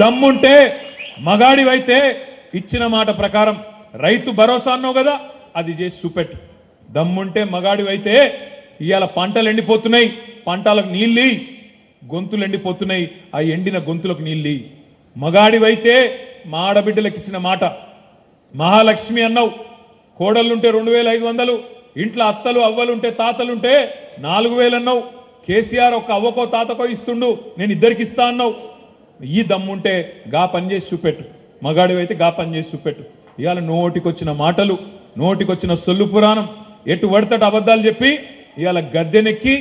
దమ్ముంటే మగాడివైతే ఇచ్చిన మాట ప్రకారం రైతు భరోసా అన్నావు కదా, అది చేసి చూపెట్టు. దమ్ముంటే మగాడివైతే ఇవాళ పంటలు ఎండిపోతున్నాయి, పంటలకు నీళ్ళు, గొంతులు ఎండిపోతున్నాయి, ఆ ఎండిన గొంతులకు నీళ్ళు. మగాడివైతే మా ఆడబిడ్డలకు ఇచ్చిన మాట, మహాలక్ష్మి అన్నావు, కోడళ్ళుంటే 2500, ఇంట్లో అత్తలు అవ్వలుంటే తాతలుంటే 4000 అన్నావు. కేసీఆర్ ఒక అవ్వకో తాతకో ఇస్తుండు, నేను ఇద్దరికి ఇస్తా అన్నావు. ఈ దమ్ముంటే గా పని చేసి చూపెట్టు, మగాడివైతే గా పని చేసి చూపెట్టు. ఇవాళ నోటికొచ్చిన మాటలు, నోటికొచ్చిన సొల్లు పురాణం, ఎటు పడతట అబద్ధాలు చెప్పి ఇవాళ గద్దెనెక్కి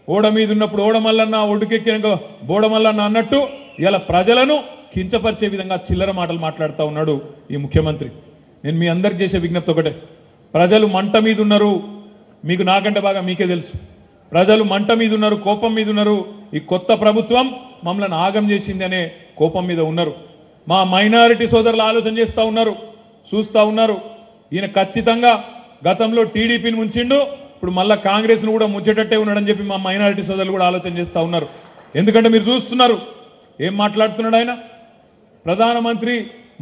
ఓడ మీద ఉన్నప్పుడు ఓడమల్లన్న, ఒడ్డుకెక్కినాక బోడమల్లన్న అన్నట్టు ఇవాళ ప్రజలను కించపరిచే విధంగా చిల్లర మాటలు మాట్లాడుతూ ఉన్నాడు ఈ ముఖ్యమంత్రి. నేను మీ అందరికి చేసే విజ్ఞప్తి ఒకటే, ప్రజలు మంట మీద ఉన్నారు, మీకు నాకంటే బాగా మీకే తెలుసు. ప్రజలు మంట మీద ఉన్నారు, కోపం మీద ఉన్నారు. ఈ కొత్త ప్రభుత్వం మమ్మల్ని ఆగం చేసింది అనే కోపం మీద ఉన్నారు. మా మైనారిటీ సోదరులు ఆలోచన చేస్తూ ఉన్నారు, చూస్తూ ఉన్నారు. ఈయన ఖచ్చితంగా గతంలో టీడీపీని ముంచిండు, ఇప్పుడు మళ్ళా కాంగ్రెస్ను కూడా ముంచేటట్టే ఉన్నాడని చెప్పి మా మైనారిటీ సోదరులు కూడా ఆలోచన చేస్తూ ఉన్నారు. ఎందుకంటే మీరు చూస్తున్నారు ఏం మాట్లాడుతున్నాడు ఆయన. ప్రధానమంత్రి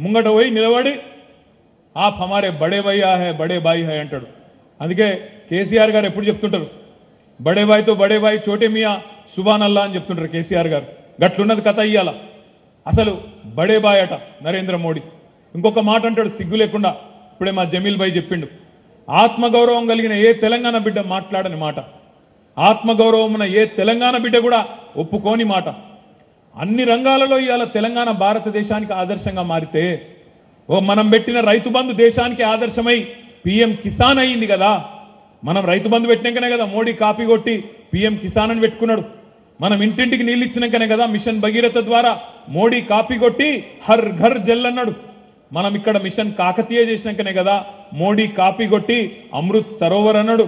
ముంగట పోయి నిలబడి ఆప్ హమారే బడే భయ్యా హై, బడే బాయి హై అంటాడు. అందుకే కేసీఆర్ గారు ఎప్పుడు చెప్తుంటారు, బడే బాయ్తో బడే బాయ్ చోటే మియా సుబాన్ అల్లా అని చెప్తుంటారు కేసీఆర్ గారు. గట్లున్నది కథ ఇయ్యాల. అసలు బడే బాయ్ అట నరేంద్ర మోడీ. ఇంకొక మాట అంటాడు సిగ్గు లేకుండా, ఇప్పుడే మా జమీల్ భాయ్ చెప్పిండు, ఆత్మగౌరవం కలిగిన ఏ తెలంగాణ బిడ్డ మాట్లాడని మాట, ఆత్మగౌరవం ఉన్న ఏ తెలంగాణ బిడ్డ కూడా ఒప్పుకోని మాట. అన్ని రంగాలలో ఇవాళ తెలంగాణ భారతదేశానికి ఆదర్శంగా మారితే, మనం పెట్టిన రైతు బంధు దేశానికి ఆదర్శమై పిఎం కిసాన్ అయ్యింది కదా. మనం రైతు బంధు పెట్టినాకనే కదా మోడీ కాపీ కొట్టి పిఎం కిసాన్ అని పెట్టుకున్నాడు. మనం ఇంటింటికి నీళ్ళు ఇచ్చినాకనే కదా మిషన్ భగీరథ ద్వారా మోడీ కాపీ కొట్టి హర్ ఘర్ జల్ అన్నాడు. మనం ఇక్కడ మిషన్ కాకతీయ చేసినాకనే కదా మోడీ కాపీ కొట్టి అమృత్ సరోవర్ అన్నాడు.